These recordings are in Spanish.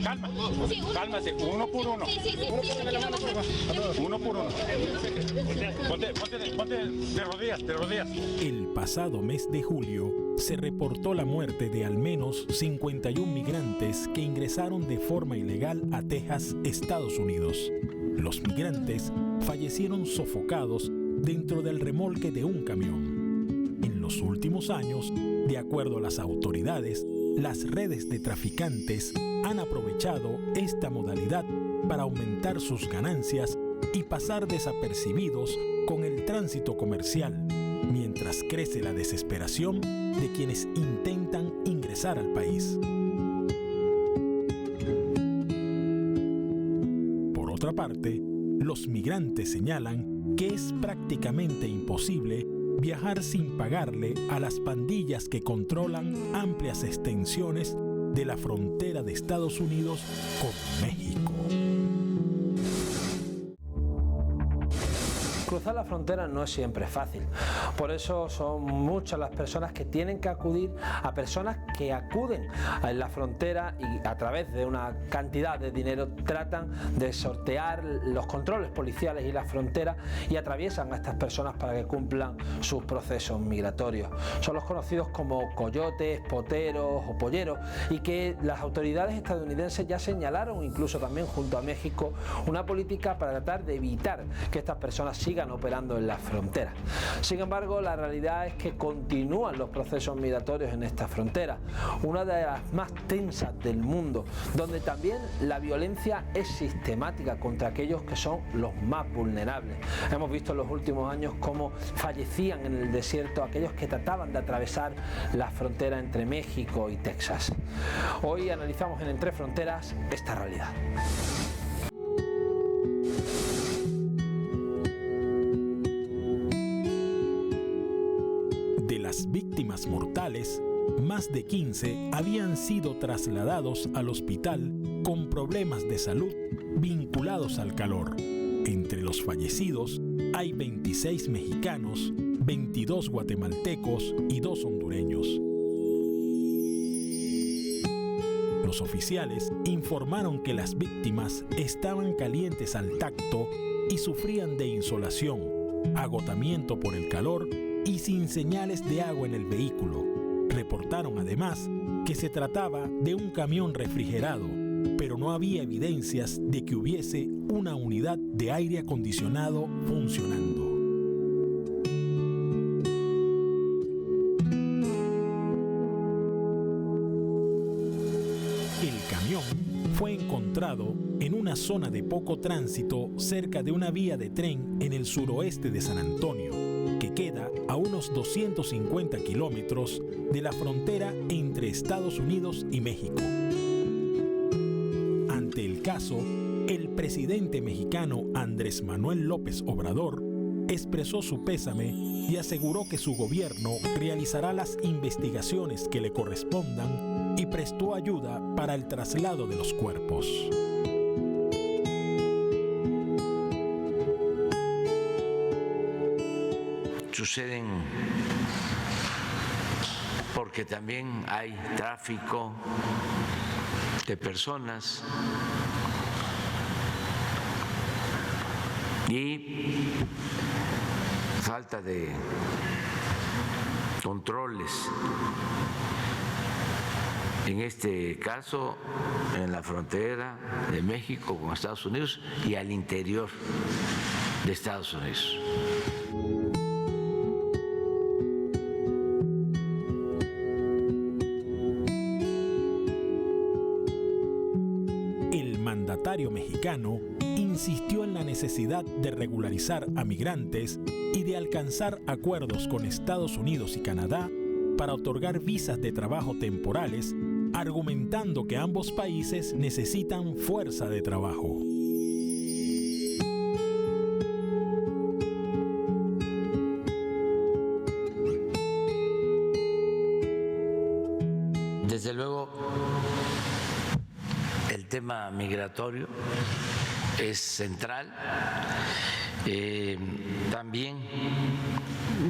calma, cálmase, uno por uno. Uno por uno. Ponte de rodillas. El pasado mes de julio se reportó la muerte de al menos 51 migrantes que ingresaron de forma ilegal a Texas, Estados Unidos. Los migrantes fallecieron sofocados dentro del remolque de un camión. En los últimos años, de acuerdo a las autoridades, las redes de traficantes han aprovechado esta modalidad para aumentar sus ganancias y pasar desapercibidos con el tránsito comercial, mientras crece la desesperación de quienes intentan ingresar al país. Por otra parte, los migrantes señalan que es prácticamente imposible viajar sin pagarle a las pandillas que controlan amplias extensiones de la frontera de Estados Unidos con México. Cruzar la frontera no es siempre fácil, por eso son muchas las personas que tienen que acudir a personas que acuden a la frontera y a través de una cantidad de dinero tratan de sortear los controles policiales y la frontera y atraviesan a estas personas para que cumplan sus procesos migratorios. Son los conocidos como coyotes, poteros o polleros, y que las autoridades estadounidenses ya señalaron, incluso también junto a México, una política para tratar de evitar que estas personas sigan operando en las fronteras. Sin embargo, la realidad es que continúan los procesos migratorios en esta frontera, una de las más tensas del mundo, donde también la violencia es sistemática contra aquellos que son los más vulnerables. Hemos visto en los últimos años cómo fallecían en el desierto aquellos que trataban de atravesar la frontera entre México y Texas. Hoy analizamos en Entre Fronteras esta realidad. De las víctimas mortales, más de 15 habían sido trasladados al hospital con problemas de salud vinculados al calor. Entre los fallecidos hay 26 mexicanos, 22 guatemaltecos y 2 hondureños. Los oficiales informaron que las víctimas estaban calientes al tacto y sufrían de insolación, agotamiento por el calor y sin señales de agua en el vehículo. Reportaron además que se trataba de un camión refrigerado, pero no había evidencias de que hubiese una unidad de aire acondicionado funcionando. El camión fue encontrado en una zona de poco tránsito cerca de una vía de tren en el suroeste de San Antonio, que queda a unos 250 kilómetros de la frontera entre Estados Unidos y México. Ante el caso, el presidente mexicano Andrés Manuel López Obrador expresó su pésame y aseguró que su gobierno realizará las investigaciones que le correspondan y prestó ayuda para el traslado de los cuerpos. Suceden porque también hay tráfico de personas y falta de controles. En este caso, en la frontera de México con Estados Unidos y al interior de Estados Unidos. El mandatario mexicano insistió en la necesidad de regularizar a migrantes y de alcanzar acuerdos con Estados Unidos y Canadá para otorgar visas de trabajo temporales, argumentando que ambos países necesitan fuerza de trabajo. Desde luego, el tema migratorio es central. También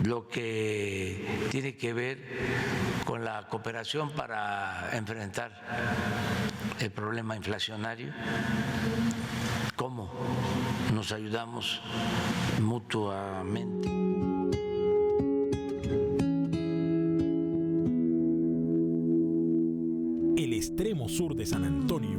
lo que tiene que ver con la cooperación para enfrentar el problema inflacionario, cómo nos ayudamos mutuamente. El extremo sur de San Antonio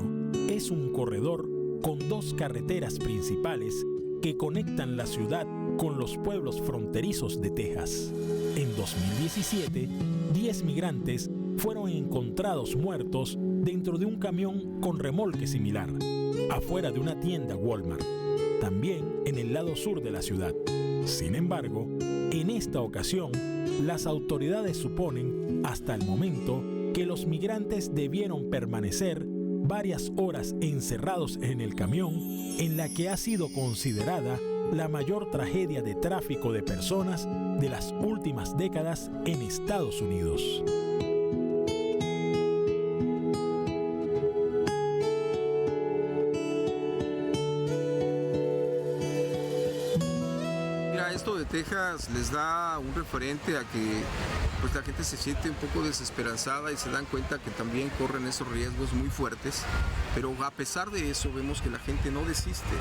es un corredor con dos carreteras principales que conectan la ciudad con los pueblos fronterizos de Texas. En 2017, 10 migrantes fueron encontrados muertos dentro de un camión con remolque similar, afuera de una tienda Walmart, también en el lado sur de la ciudad. Sin embargo, en esta ocasión, las autoridades suponen, hasta el momento, que los migrantes debieron permanecer varias horas encerrados en el camión, en la que ha sido considerada la mayor tragedia de tráfico de personas de las últimas décadas en Estados Unidos. Esto de Texas les da un referente a que pues la gente se siente un poco desesperanzada y se dan cuenta que también corren esos riesgos muy fuertes, pero a pesar de eso vemos que la gente no desiste,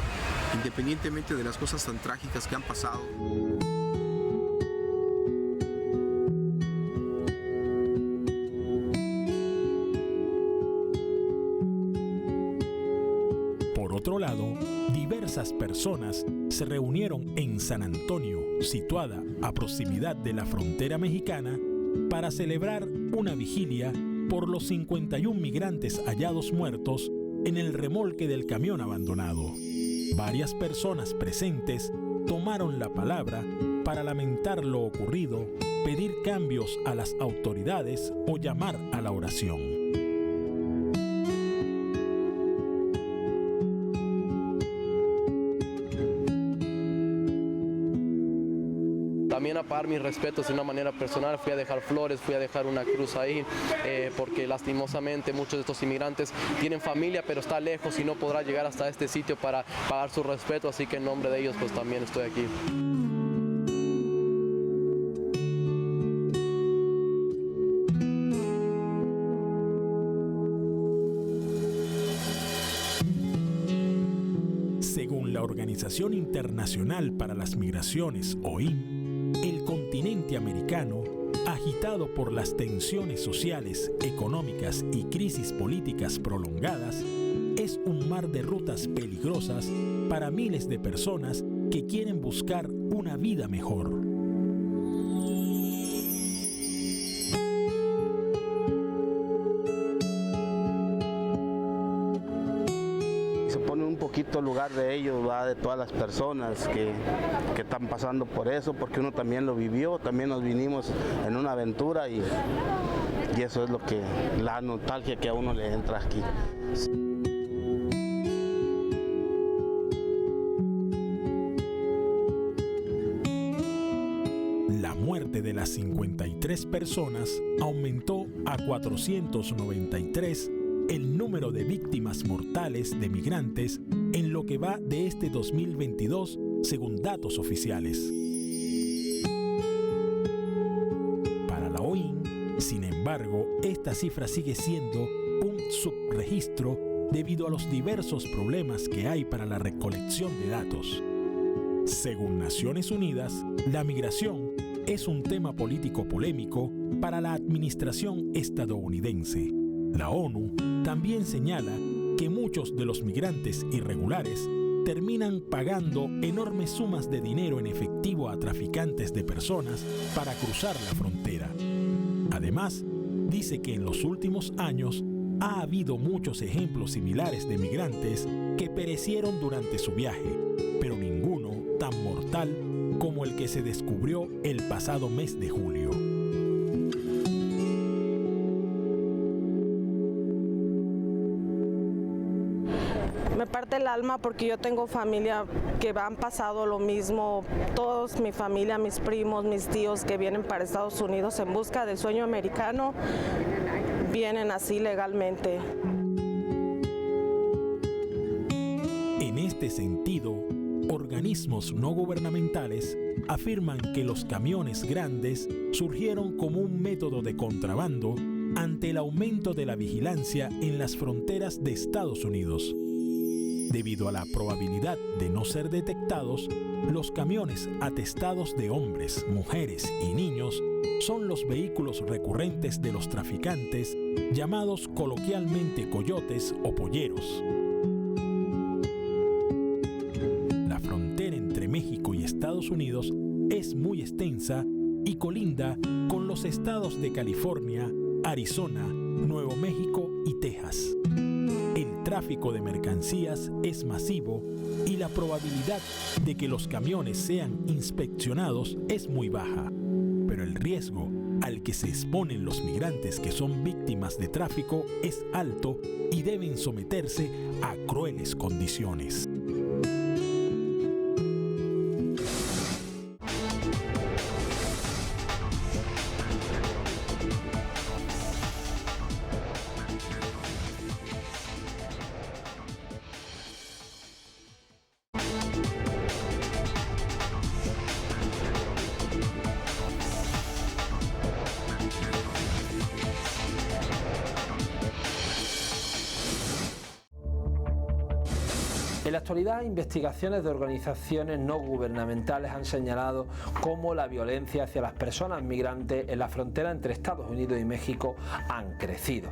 independientemente de las cosas tan trágicas que han pasado. Por otro lado, diversas personas se reunieron en San Antonio, situada a proximidad de la frontera mexicana, para celebrar una vigilia por los 51 migrantes hallados muertos en el remolque del camión abandonado. Varias personas presentes tomaron la palabra para lamentar lo ocurrido, pedir cambios a las autoridades o llamar a la oración. También a pagar mis respetos de una manera personal, fui a dejar flores, fui a dejar una cruz ahí, porque lastimosamente muchos de estos inmigrantes tienen familia, pero está lejos y no podrá llegar hasta este sitio para pagar su respeto, así que en nombre de ellos pues también estoy aquí. Según la Organización Internacional para las Migraciones, OIM, el continente americano, agitado por las tensiones sociales, económicas y crisis políticas prolongadas, es un mar de rutas peligrosas para miles de personas que quieren buscar una vida mejor. El lugar de ellos, ¿va? De todas las personas que están pasando por eso, porque uno también lo vivió, también nos vinimos en una aventura y eso es lo que la nostalgia que a uno le entra aquí. La muerte de las 53 personas aumentó a 493 el número de víctimas mortales de migrantes en lo que va de este 2022, según datos oficiales. Para la OIM, sin embargo, esta cifra sigue siendo un subregistro debido a los diversos problemas que hay para la recolección de datos. Según Naciones Unidas, la migración es un tema político polémico para la administración estadounidense. La ONU también señala que muchos de los migrantes irregulares terminan pagando enormes sumas de dinero en efectivo a traficantes de personas para cruzar la frontera. Además, dice que en los últimos años ha habido muchos ejemplos similares de migrantes que perecieron durante su viaje, pero ninguno tan mortal como el que se descubrió el pasado mes de julio. Me parte el alma porque yo tengo familia que han pasado lo mismo, todos mi familia, mis primos, mis tíos que vienen para Estados Unidos en busca del sueño americano, vienen así legalmente. En este sentido, organismos no gubernamentales afirman que los camiones grandes surgieron como un método de contrabando ante el aumento de la vigilancia en las fronteras de Estados Unidos. Debido a la probabilidad de no ser detectados, los camiones atestados de hombres, mujeres y niños son los vehículos recurrentes de los traficantes, llamados coloquialmente coyotes o polleros. La frontera entre México y Estados Unidos es muy extensa y colinda con los estados de California, Arizona, Nuevo México y Texas. El tráfico de mercancías es masivo y la probabilidad de que los camiones sean inspeccionados es muy baja, pero el riesgo al que se exponen los migrantes que son víctimas de tráfico es alto y deben someterse a crueles condiciones. En la actualidad, investigaciones de organizaciones no gubernamentales han señalado cómo la violencia hacia las personas migrantes en la frontera entre Estados Unidos y México han crecido.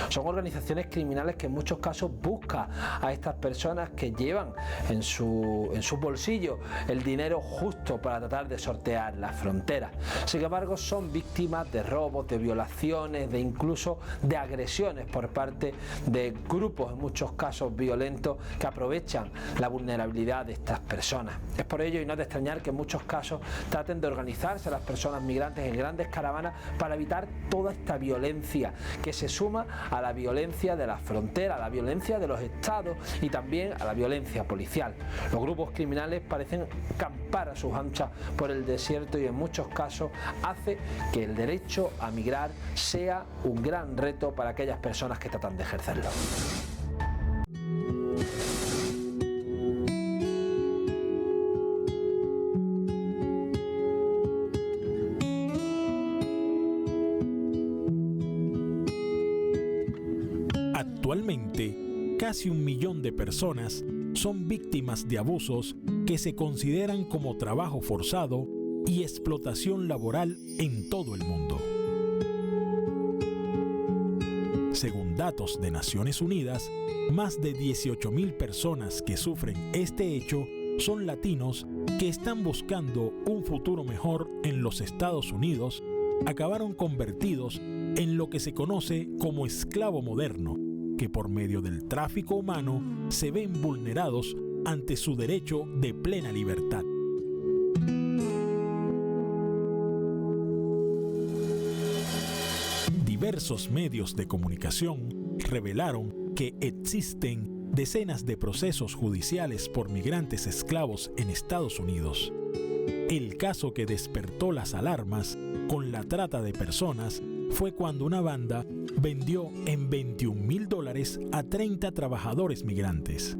Son organizaciones criminales que en muchos casos buscan a estas personas que llevan en su bolsillo el dinero justo para tratar de sortear las fronteras. Sin embargo, son víctimas de robos, de violaciones, de incluso de agresiones por parte de grupos, en muchos casos violentos, que aprovechan la vulnerabilidad de estas personas. Es por ello y no es de extrañar que en muchos casos traten de organizarse las personas migrantes en grandes caravanas para evitar toda esta violencia que se suma a la violencia de las fronteras, a la violencia de los estados y también a la violencia policial. Los grupos criminales parecen campar a sus anchas por el desierto y en muchos casos hace que el derecho a migrar sea un gran reto para aquellas personas que tratan de ejercerlo. Actualmente, casi 1 millón de personas son víctimas de abusos que se consideran como trabajo forzado y explotación laboral en todo el mundo. Según datos de Naciones Unidas, más de 18,000 personas que sufren este hecho son latinos que están buscando un futuro mejor en los Estados Unidos, acabaron convertidos en lo que se conoce como esclavo moderno, que por medio del tráfico humano se ven vulnerados ante su derecho de plena libertad. Diversos medios de comunicación revelaron que existen decenas de procesos judiciales por migrantes esclavos en Estados Unidos. El caso que despertó las alarmas con la trata de personas fue cuando una banda vendió en $21,000 a 30 trabajadores migrantes.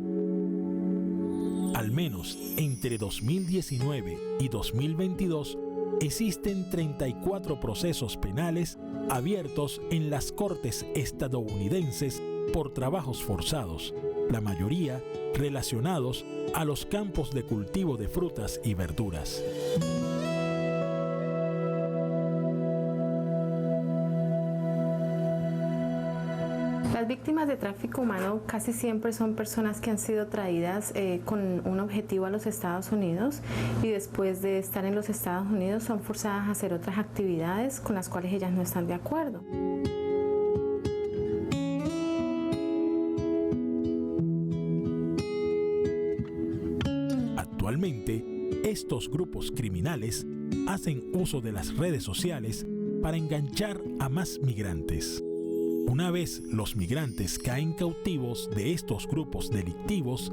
Al menos entre 2019 y 2022 existen 34 procesos penales abiertos en las cortes estadounidenses por trabajos forzados, la mayoría relacionados a los campos de cultivo de frutas y verduras. Las víctimas de tráfico humano casi siempre son personas que han sido traídas con un objetivo a los Estados Unidos y después de estar en los Estados Unidos son forzadas a hacer otras actividades con las cuales ellas no están de acuerdo. Actualmente, estos grupos criminales hacen uso de las redes sociales para enganchar a más migrantes. Una vez los migrantes caen cautivos de estos grupos delictivos,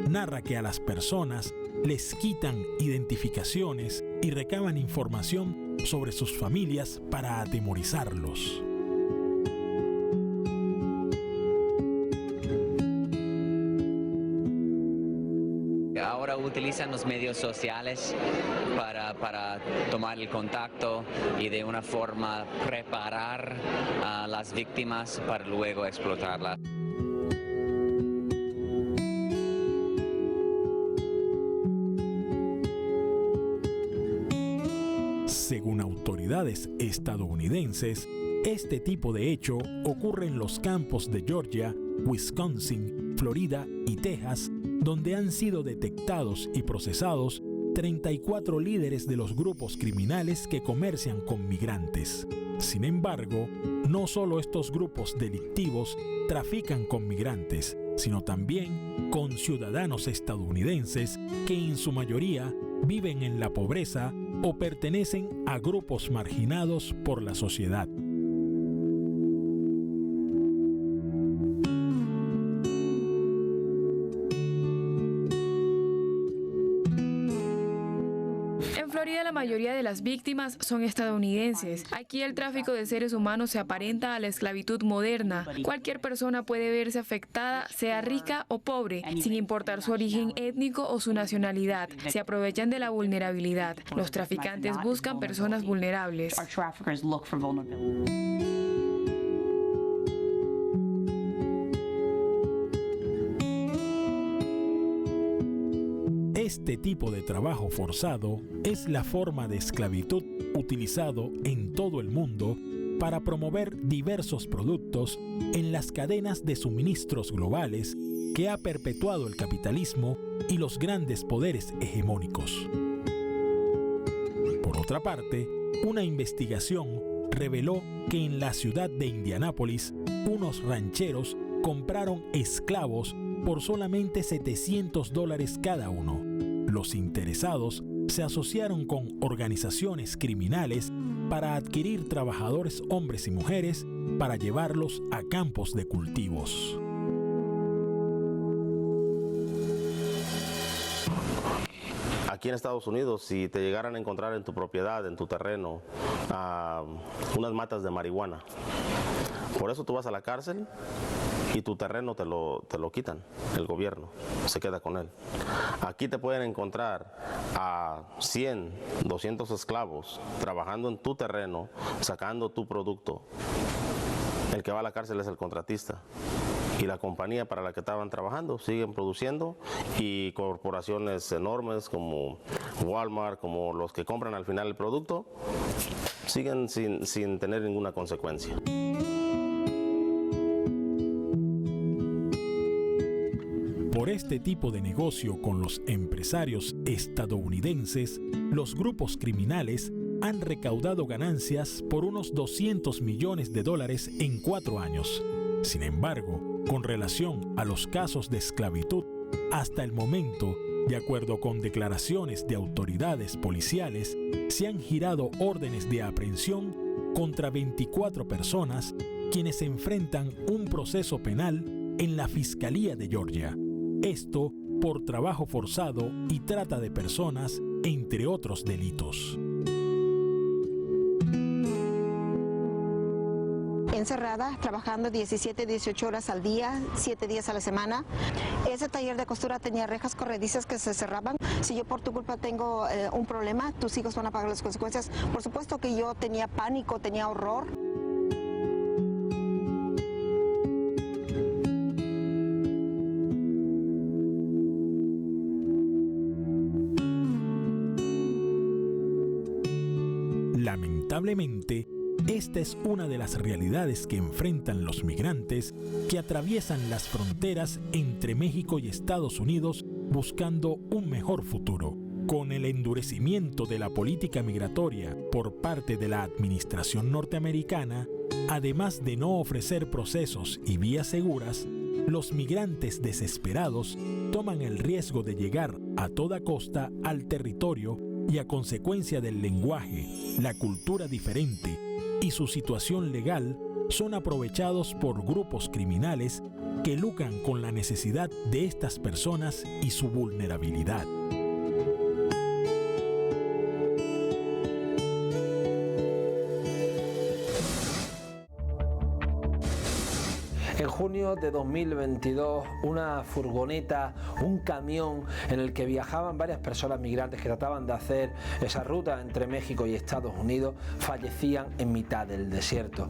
narra que a las personas les quitan identificaciones y recaban información sobre sus familias para atemorizarlos. ahora utilizan los medios sociales para tomar el contacto y de una forma preparar a las víctimas para luego explotarlas. Según autoridades estadounidenses, este tipo de hecho ocurre en los campos de Georgia, Wisconsin, Florida y Texas, donde han sido detectados y procesados 34 líderes de los grupos criminales que comercian con migrantes. Sin embargo, no solo estos grupos delictivos trafican con migrantes, sino también con ciudadanos estadounidenses que en su mayoría viven en la pobreza o pertenecen a grupos marginados por la sociedad. En Florida, la mayoría de las víctimas son estadounidenses. Aquí el tráfico de seres humanos se aparenta a la esclavitud moderna. Cualquier persona puede verse afectada, sea rica o pobre, sin importar su origen étnico o su nacionalidad. Se aprovechan de la vulnerabilidad. Los traficantes buscan personas vulnerables. Este tipo de trabajo forzado es la forma de esclavitud utilizado en todo el mundo para promover diversos productos en las cadenas de suministros globales que ha perpetuado el capitalismo y los grandes poderes hegemónicos. Por otra parte, una investigación reveló que en la ciudad de Indianápolis, unos rancheros compraron esclavos por solamente $700 cada uno. Los interesados se asociaron con organizaciones criminales para adquirir trabajadores hombres y mujeres para llevarlos a campos de cultivos. Aquí en Estados Unidos, si te llegaran a encontrar en tu propiedad, en tu terreno, unas matas de marihuana, por eso tú vas a la cárcel y tu terreno te lo quitan, el gobierno se queda con él. Aquí te pueden encontrar a 100, 200 esclavos trabajando en tu terreno, sacando tu producto. El que va a la cárcel es el contratista. Y la compañía para la que estaban trabajando siguen produciendo, y corporaciones enormes como Walmart, como los que compran al final el producto, siguen sin tener ninguna consecuencia. Por este tipo de negocio con los empresarios estadounidenses, los grupos criminales han recaudado ganancias por unos $200 millones en 4 años. Sin embargo, con relación a los casos de esclavitud, hasta el momento, de acuerdo con declaraciones de autoridades policiales, se han girado órdenes de aprehensión contra 24 personas quienes enfrentan un proceso penal en la Fiscalía de Georgia. Esto por trabajo forzado y trata de personas, entre otros delitos. Encerrada, trabajando 17, 18 horas al día, 7 días a la semana. Ese taller de costura tenía rejas corredizas que se cerraban. Si yo por tu culpa tengo un problema, tus hijos van a pagar las consecuencias. Por supuesto que yo tenía pánico, tenía horror. Lamentablemente, esta es una de las realidades que enfrentan los migrantes que atraviesan las fronteras entre México y Estados Unidos buscando un mejor futuro. Con el endurecimiento de la política migratoria por parte de la administración norteamericana, además de no ofrecer procesos y vías seguras, los migrantes desesperados toman el riesgo de llegar a toda costa al territorio y a consecuencia del lenguaje, la cultura diferente y su situación legal, son aprovechados por grupos criminales que lucran con la necesidad de estas personas y su vulnerabilidad. En junio junio de 2022, una furgoneta, un camión en el que viajaban varias personas migrantes que trataban de hacer esa ruta entre México y Estados Unidos, fallecían en mitad del desierto.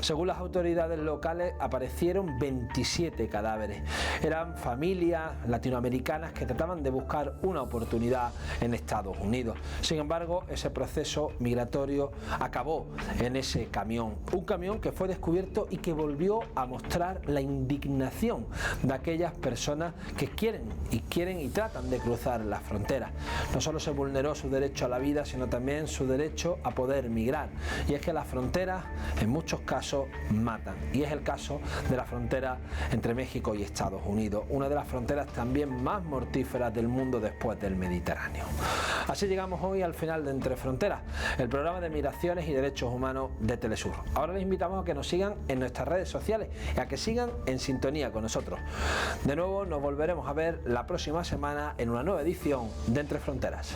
Según las autoridades locales, aparecieron 27 cadáveres. Eran familias latinoamericanas que trataban de buscar una oportunidad en Estados Unidos. Sin embargo, ese proceso migratorio acabó en ese camión. Un camión que fue descubierto y que volvió a mostrar la indignación de aquellas personas que quieren y tratan de cruzar las fronteras. No solo se vulneró su derecho a la vida, sino también su derecho a poder migrar. Y es que las fronteras en muchos casos matan. Y es el caso de la frontera entre México y Estados Unidos, una de las fronteras también más mortíferas del mundo después del Mediterráneo. Así llegamos hoy al final de Entre Fronteras, el programa de migraciones y derechos humanos de Telesur. Ahora les invitamos a que nos sigan en nuestras redes sociales y a que sigan en sintonía con nosotros. De nuevo nos volveremos a ver la próxima semana en una nueva edición de Entre Fronteras.